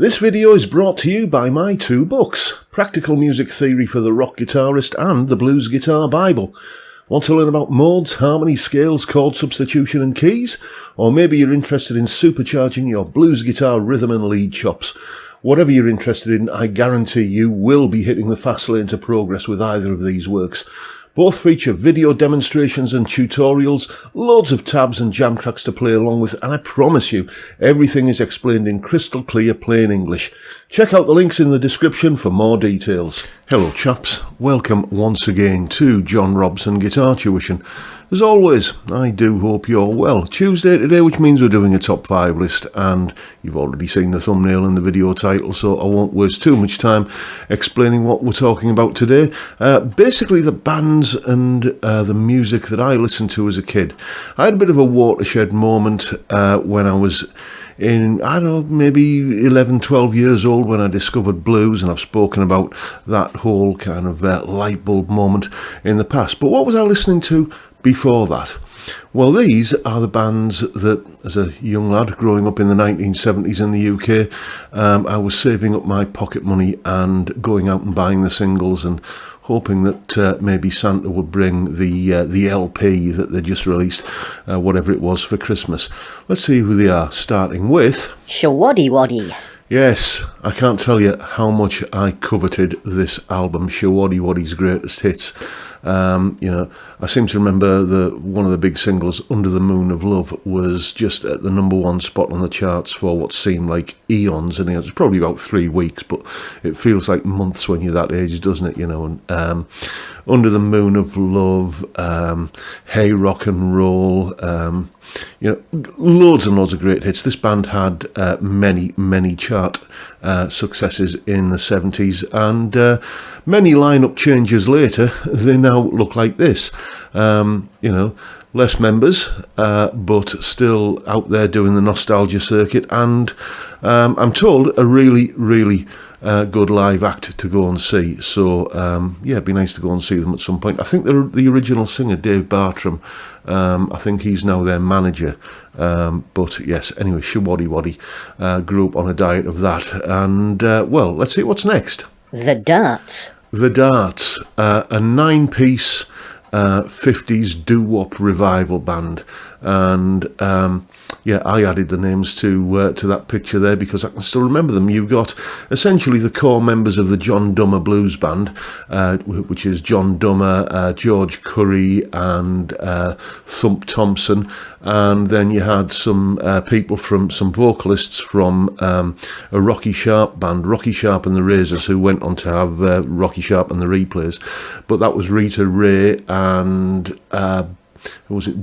This video is brought to you by my two books, Practical Music Theory for the Rock Guitarist and The Blues Guitar Bible. Want to learn about modes, harmony, scales, chord substitution and keys? Or maybe you're interested in supercharging your blues guitar rhythm and lead chops. Whatever you're interested in, I guarantee you will be hitting the fast lane to progress with either of these works. Both feature video demonstrations and tutorials, loads of tabs and jam tracks to play along with, and I promise you, everything is explained in crystal clear plain English. Check out the links in the description for more details. Hello chaps, welcome once again to John Robson Guitar Tuition. As always, I do hope you're well. Tuesday today, which means we're doing a top 5 list, and you've already seen the thumbnail and the video title, so I won't waste too much time explaining what we're talking about today. Basically the bands and the music that I listened to as a kid. I had a bit of a watershed moment when I was in, I don't know, maybe 11, 12 years old when I discovered blues, and I've spoken about that whole kind of light bulb moment in the past. But what was I listening to before that? Well, these are the bands that, as a young lad growing up in the 1970s in the UK, I was saving up my pocket money and going out and buying the singles and hoping that maybe Santa would bring the LP that they just released, whatever it was, for Christmas. Let's see who they are, starting with Shawaddy Waddy. Yes, I can't tell you how much I coveted this album, Shawaddy Waddy's Greatest Hits. I seem to remember one of the big singles, Under the Moon of Love, was just at the number one spot on the charts for what seemed like eons, and it was probably about 3 weeks, but it feels like months when you're that age, doesn't it? And Under the Moon of Love, Hey Rock and Roll, loads and loads of great hits. This band had many chart successes in the 70s, and many lineup changes later, they now look like this. Less members, but still out there doing the nostalgia circuit, and I'm told a really good live act to go and see. So it'd be nice to go and see them at some point. I think the original singer, Dave Bartram, I think he's now their manager. But yes, anyway, Shawaddy Waddy grew up on a diet of that. And let's see what's next. The Darts. The Darts, a 9-piece 50s doo-wop revival band, and I added the names to that picture there because I can still remember them. You've got essentially the core members of the John Dummer Blues Band, which is John Dummer, George Curry and Thump Thompson, and then you had some some vocalists from a Rocky Sharp band, Rocky Sharp and the Razors, who went on to have Rocky Sharp and the Replays, but that was Rita Ray and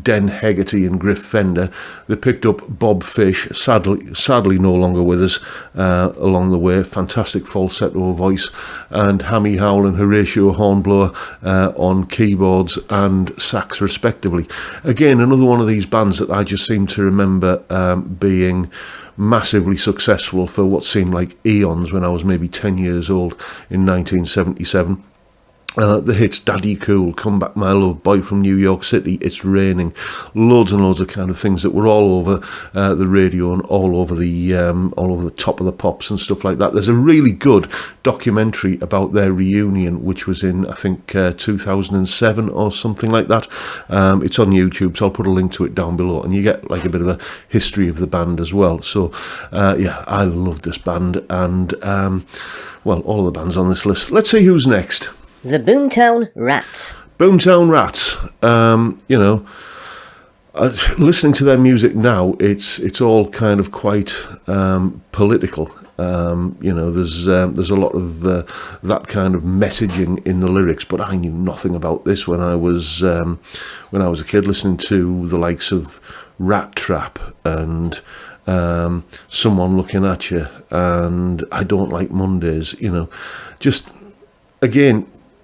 Den Hegarty and Griff Fender. They picked up Bob Fish, sadly no longer with us along the way, fantastic falsetto voice, and Hammy Howell and Horatio Hornblower on keyboards and sax respectively. Again, another one of these bands that I just seem to remember being massively successful for what seemed like eons when I was maybe 10 years old in 1977. The hits Daddy Cool, Come Back My Love, Boy from New York City, It's Raining, loads and loads of kind of things that were all over the radio and all over the top of the pops and stuff like that. There's a really good documentary about their reunion, which was in, I think, 2007 or something like that. It's on YouTube, so I'll put a link to it down below, and you get like a bit of a history of the band as well. So, I love this band, and all of the bands on this list. Let's see who's next. The Boomtown Rats. Boomtown Rats. Listening to their music now, it's all kind of quite political. There's a lot of that kind of messaging in the lyrics, but I knew nothing about this when I was a kid, listening to the likes of Rat Trap and Someone Looking at You and I Don't Like Mondays.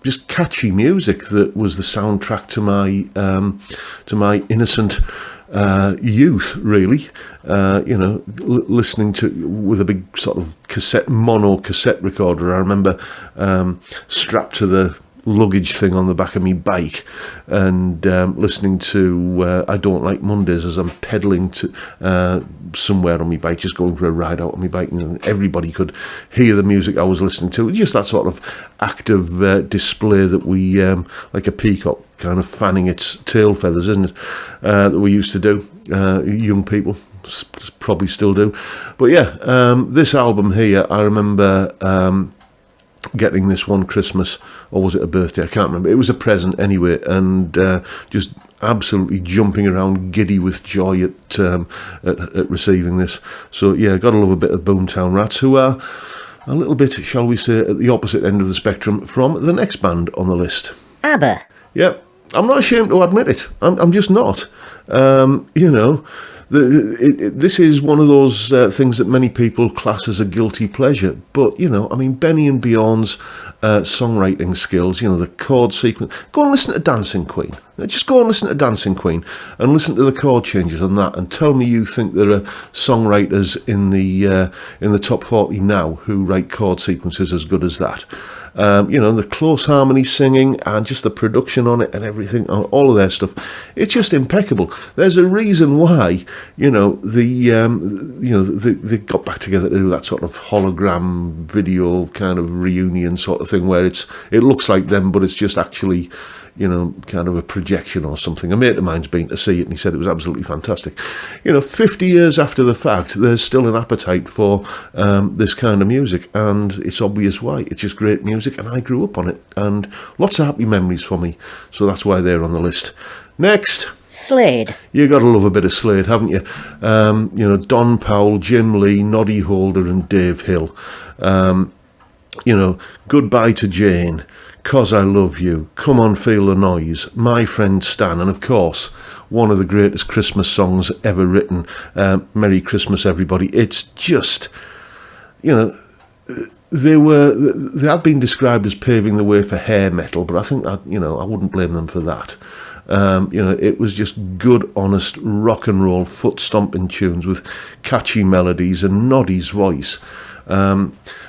Just catchy music that was the soundtrack to my innocent youth, really. Listening to with a big sort of mono cassette recorder. I remember strapped to the luggage thing on the back of my bike and listening to I Don't Like Mondays as I'm pedalling to somewhere on my bike, just going for a ride out on my bike, and everybody could hear the music I was listening to. Just that sort of active display that we, like a peacock kind of fanning its tail feathers, isn't it, that we used to do, young people probably still do. But yeah, this album here, I remember getting this one Christmas, or was it a birthday? I can't remember. It was a present anyway, and just absolutely jumping around, giddy with joy at receiving this. So yeah, got to love a bit of Boomtown Rats, who are a little bit, shall we say, at the opposite end of the spectrum from the next band on the list. Abba. Yeah, I'm not ashamed to admit it. I'm just not. You know, this is one of those things that many people class as a guilty pleasure. But, you know, I mean, Benny and Bjorn's songwriting skills, you know, the chord sequence. Go and listen to Dancing Queen. Just go and listen to Dancing Queen and listen to the chord changes on that, and tell me you think there are songwriters in the top 40 now who write chord sequences as good as that. You know, the close harmony singing and just the production on it and everything, all of their stuff, it's just impeccable. There's a reason why, you know, they got back together to do that sort of hologram video kind of reunion sort of thing where it looks like them, but it's just actually, you know, kind of a projection or something. A mate of mine's been to see it and he said it was absolutely fantastic. You know, 50 years after the fact, there's still an appetite for this kind of music, and it's obvious why. It's just great music, and I grew up on it, and lots of happy memories for me, so that's why they're on the list. Next. Slade. You got to love a bit of Slade, haven't you? You know, Don Powell, Jim Lee, Noddy Holder and Dave Hill. You know, Goodbye to Jane, 'Cause I Love You, Come On Feel the Noise, My Friend Stan, and of course, one of the greatest Christmas songs ever written, Merry Christmas Everybody. It's just, you know, they had been described as paving the way for hair metal, but I think that, you know, I wouldn't blame them for that. You know, it was just good, honest rock and roll, foot stomping tunes with catchy melodies and Noddy's voice.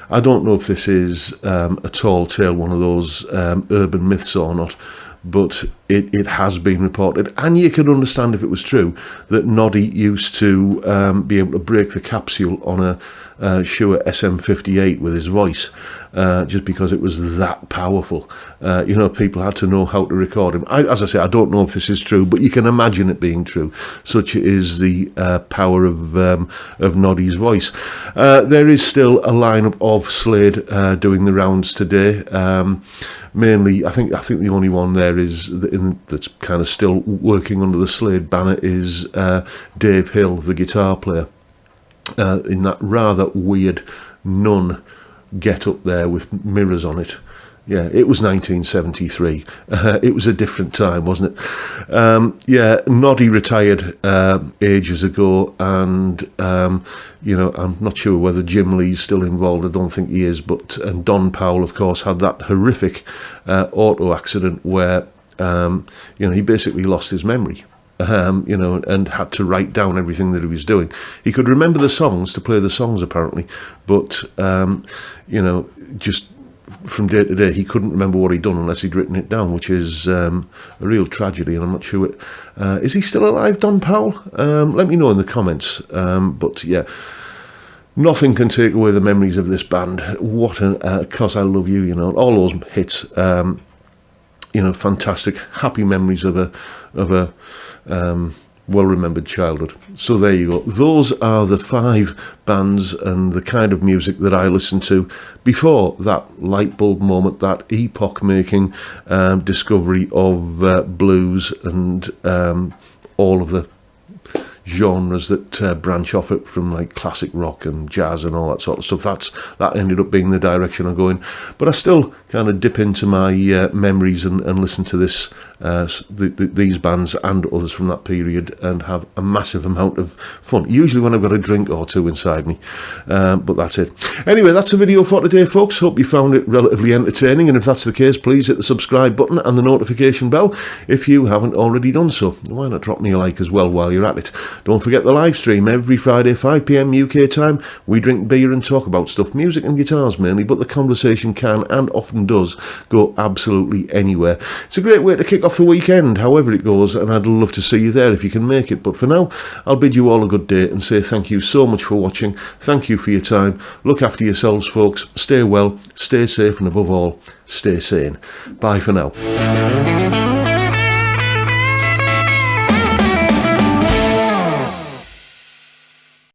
I don't know if this is a tall tale, one of those urban myths or not, but it has been reported, and you can understand if it was true, that Noddy used to be able to break the capsule on a Shure SM58 with his voice, just because it was that powerful. You know, people had to know how to record him. As I say, I don't know if this is true, but you can imagine it being true. Such is the power of Noddy's voice. There is still a lineup of Slade doing the rounds today. Mainly, I think the only one there is that's kind of still working under the Slade banner is Dave Hill, the guitar player, in that rather weird nun get up there with mirrors on it. Yeah, it was 1973. It was a different time, wasn't it? Yeah, Noddy retired ages ago, and you know, I'm not sure whether Jim Lee's still involved. I don't think he is. And Don Powell, of course, had that horrific auto accident where you know, he basically lost his memory. You know, and had to write down everything that he was doing. He could remember the songs to play the songs apparently, but you know, just from day to day, he couldn't remember what he'd done unless he'd written it down, which is a real tragedy. And I'm not sure is he still alive, Don Powell? Let me know in the comments. But yeah, nothing can take away the memories of this band. What a 'Cause I Love You, you know, all those hits. You know, fantastic, happy memories of a well-remembered childhood. So there you go. Those are the 5 bands and the kind of music that I listened to before that light bulb moment, that epoch-making discovery of blues and all of the genres that branch off it from, like classic rock and jazz and all that sort of stuff. That ended up being the direction I'm going. But I still kind of dip into my memories and listen to this these bands and others from that period and have a massive amount of fun. Usually when I've got a drink or two inside me. But that's it. Anyway, that's the video for today, folks. Hope you found it relatively entertaining. And if that's the case, please hit the subscribe button and the notification bell if you haven't already done so. Why not drop me a like as well while you're at it? Don't forget the live stream every Friday, 5 p.m. UK time. We drink beer and talk about stuff, music and guitars mainly, but the conversation can and often does go absolutely anywhere. It's a great way to kick off the weekend, however it goes, and I'd love to see you there if you can make it. But for now, I'll bid you all a good day and say thank you so much for watching. Thank you for your time. Look after yourselves, folks. Stay well, stay safe, and above all, stay sane. Bye for now.